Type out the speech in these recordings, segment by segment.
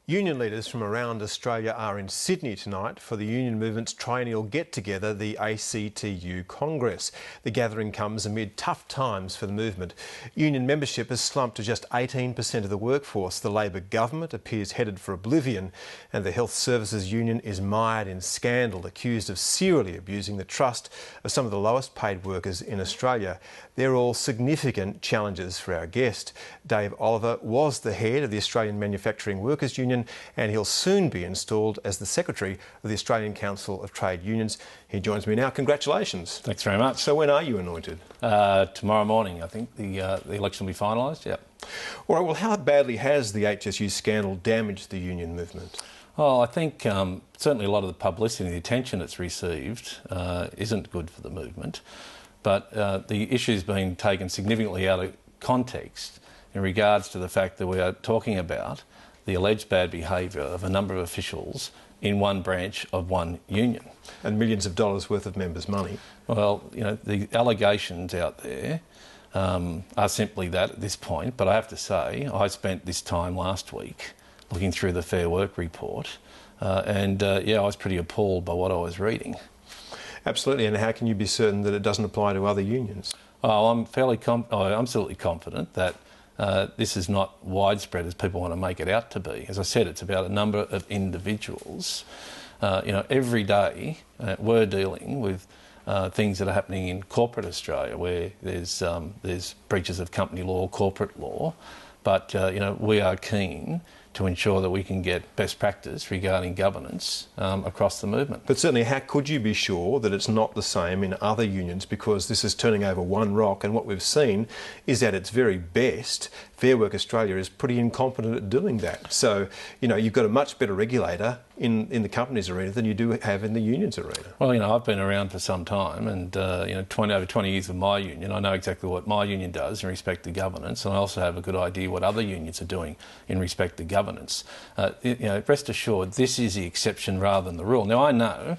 Union leaders from around Australia are in Sydney tonight for the union movement's triennial get-together, the ACTU Congress. The gathering comes amid tough times for the movement. Union membership has slumped to just 18% of the workforce. The Labor government appears headed for oblivion, and the Health Services Union is mired in scandal, accused of serially abusing the trust of some of the lowest paid workers in Australia. They're all significant challenges for our guest. Dave Oliver was the head of the Australian Manufacturing Workers Union, and he'll soon be installed as the Secretary of the Australian Council of Trade Unions. He joins me now. Congratulations. Thanks very much. So when are you anointed? Tomorrow morning, I think the election will be finalised, yep. All right, well, how badly has the HSU scandal damaged the union movement? Well, I think certainly a lot of the publicity and the attention it's received isn't good for the movement, but the issue's been taken significantly out of context in regards to the fact that we are talking about the alleged bad behaviour of a number of officials in one branch of one union. And millions of dollars worth of members' money. Well, you know, the allegations out there are simply that at this point, but I have to say I spent this time last week looking through the Fair Work report and I was pretty appalled by what I was reading. Absolutely, and how can you be certain that it doesn't apply to other unions? Oh, I'm absolutely confident that this is not widespread as people want to make it out to be. As I said, it's about a number of individuals. Every day we're dealing with things that are happening in corporate Australia, where there's breaches of company law, corporate law, but we are keen to ensure that we can get best practice regarding governance across the movement. But certainly, how could you be sure that it's not the same in other unions? Because this is turning over one rock, and what we've seen is at its very best, Fair Work Australia is pretty incompetent at doing that. So, you've got a much better regulator in the companies arena than you do have in the unions arena. Well, I've been around for some time, and over 20 years of my union, I know exactly what my union does in respect to governance, and I also have a good idea what other unions are doing in respect to governance. Rest assured, this is the exception rather than the rule. Now, I know,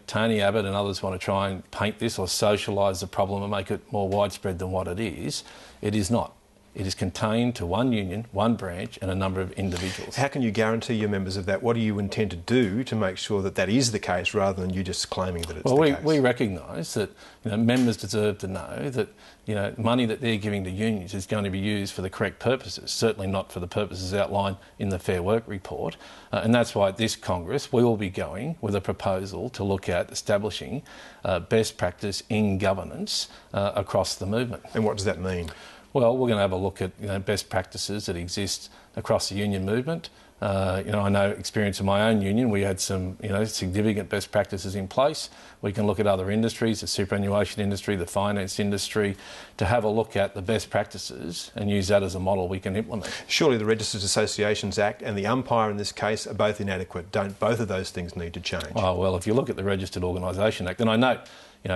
Tony Abbott and others want to try and paint this or socialise the problem and make it more widespread than what it is. It is not. It is contained to one union, one branch, and a number of individuals. How can you guarantee your members of that? What do you intend to do to make sure that that is the case, rather than you just claiming that it's the case? Well, we recognise that members deserve to know that money that they're giving to unions is going to be used for the correct purposes, certainly not for the purposes outlined in the Fair Work report. And that's why at this Congress we will be going with a proposal to look at establishing best practice in governance across the movement. And what does that mean? Well, we're going to have a look at best practices that exist across the union movement. I know experience in my own union, we had some significant best practices in place. We can look at other industries, the superannuation industry, the finance industry, to have a look at the best practices and use that as a model we can implement. Surely the Registered Associations Act and the umpire in this case are both inadequate. Don't both of those things need to change? Oh, well, if you look at the Registered Organisation Act, and I note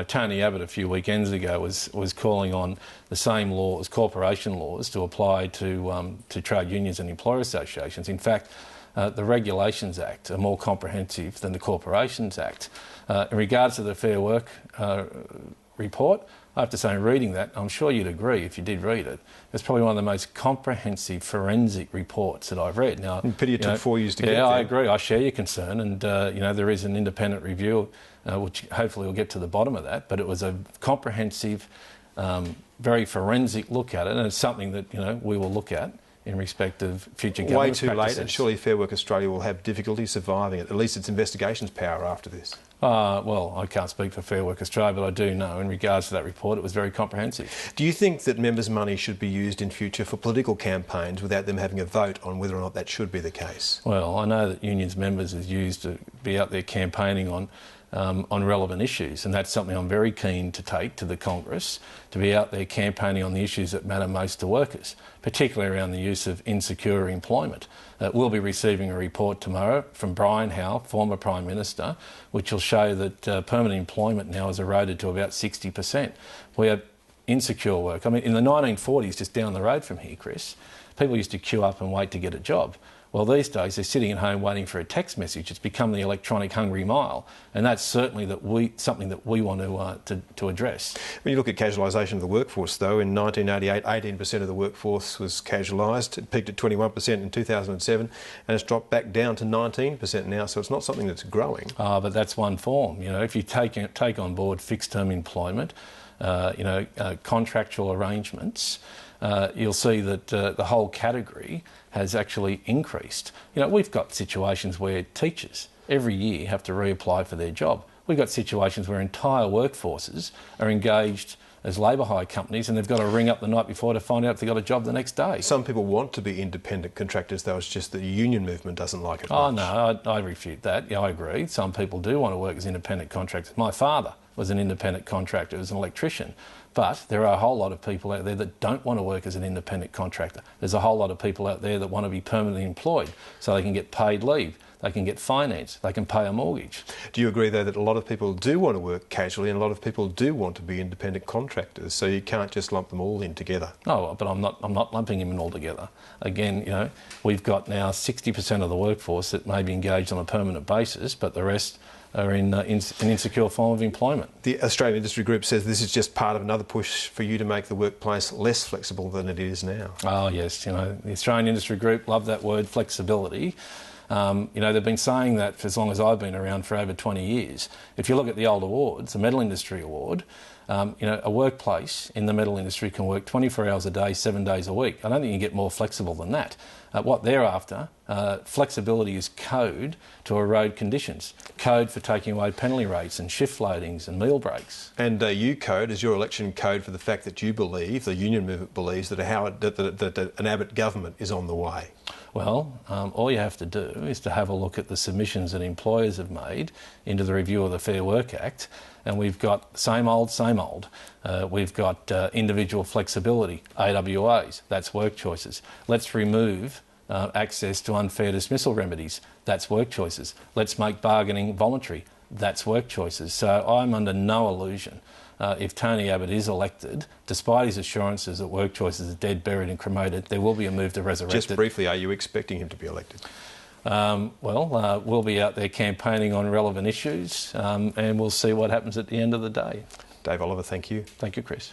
Tony Abbott a few weekends ago was calling on the same laws, corporation laws, to apply to trade unions and employer associations. In fact, the Regulations Act are more comprehensive than the Corporations Act. In regards to the Fair Work report, I have to say, in reading that, I'm sure you'd agree if you did read it, it's probably one of the most comprehensive forensic reports that I've read. Now, pity it took 4 years to get there. Yeah, I agree. I share your concern, and there is an independent review which hopefully will get to the bottom of that. But it was a comprehensive, very forensic look at it, and it's something that we will look at in respect of future governance practices. Way too late, and surely Fair Work Australia will have difficulty surviving it, at least its investigations power after this. Well, I can't speak for Fair Work Australia, but I do know in regards to that report it was very comprehensive. Do you think that members' money should be used in future for political campaigns without them having a vote on whether or not that should be the case? Well, I know that unions members is used to be out there campaigning on relevant issues, and that's something I'm very keen to take to the Congress, to be out there campaigning on the issues that matter most to workers, particularly around the use of insecure employment. We'll be receiving a report tomorrow from Brian Howe, former Prime Minister, which will show that permanent employment now has eroded to about 60%. We have insecure work. I mean, in the 1940s, just down the road from here, Chris, people used to queue up and wait to get a job. Well, these days they're sitting at home waiting for a text message. It's become the electronic hungry mile, and that's certainly something that we want to address. When you look at casualisation of the workforce, though, in 1988, 18% of the workforce was casualised. It peaked at 21% in 2007, and it's dropped back down to 19% now. So it's not something that's growing. But that's one form. You know, if you take on board fixed-term employment, contractual arrangements, you'll see that the whole category has actually increased. You know, we've got situations where teachers every year have to reapply for their job. We've got situations where entire workforces are engaged as labour hire companies and they've got to ring up the night before to find out if they've got a job the next day. Some people want to be independent contractors, though. It's just that the union movement doesn't like it much. Oh, no, I refute that. Yeah, I agree. Some people do want to work as independent contractors. My father was an independent contractor, as an electrician. But there are a whole lot of people out there that don't want to work as an independent contractor. There's a whole lot of people out there that want to be permanently employed so they can get paid leave, they can get finance, they can pay a mortgage. Do you agree, though, that a lot of people do want to work casually and a lot of people do want to be independent contractors, so you can't just lump them all in together? No, but I'm not lumping them in all together. Again, you know, we've got now 60% of the workforce that may be engaged on a permanent basis, but the rest are in an insecure form of employment. The Australian Industry Group says this is just part of another push for you to make the workplace less flexible than it is now. Oh yes, you know, the Australian Industry Group love that word, flexibility. You know, they've been saying that for as long as I've been around, for over 20 years. If you look at the old awards, the Metal Industry Award, you know, a workplace in the metal industry can work 24 hours a day, 7 days a week. I don't think you can get more flexible than that. What they're after, flexibility is code to erode conditions, code for taking away penalty rates and shift loadings and meal breaks. And you code is your election code for the fact that you believe, the union movement believes, that an Abbott government is on the way. Well, all you have to do is to have a look at the submissions that employers have made into the review of the Fair Work Act, and we've got same old, same old. We've got individual flexibility, AWAs, that's work choices. Let's remove access to unfair dismissal remedies, that's work choices. Let's make bargaining voluntary, that's work choices. So I'm under no illusion. If Tony Abbott is elected, despite his assurances that work choices are dead, buried and cremated, there will be a move to resurrect it. Just briefly, are you expecting him to be elected? We'll be out there campaigning on relevant issues and we'll see what happens at the end of the day. Dave Oliver, thank you. Thank you, Chris.